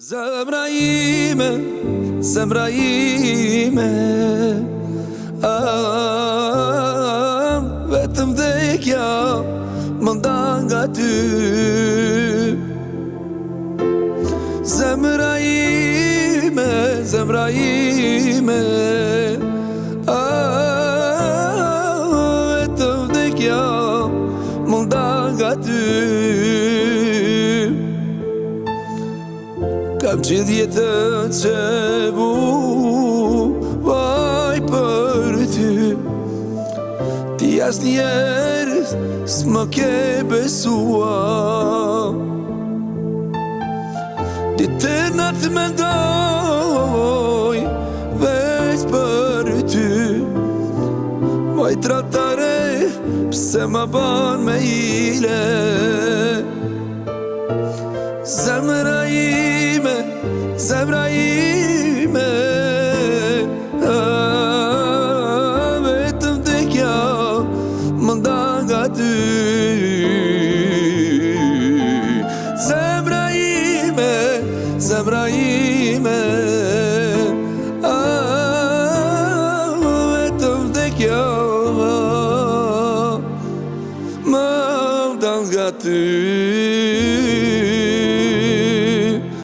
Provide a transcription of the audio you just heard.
Zemra ime, zemra ime, vetëm vdekja më ndan nga ty. Zemra ime, zemra ime, vetëm vdekja më ndan nga ty. Kam gjithë jetën që vuaj për ty. Ti asnjëherë s'më ke besua. Ditë e natë mendoj veç për ty. Moj tratare, pse më ban me hile. Zemra ime, zemra ime, vetëm vdekja më ndan nga ty. Zemra ime, zemra ime, vetëm vdekja më ndan nga ty.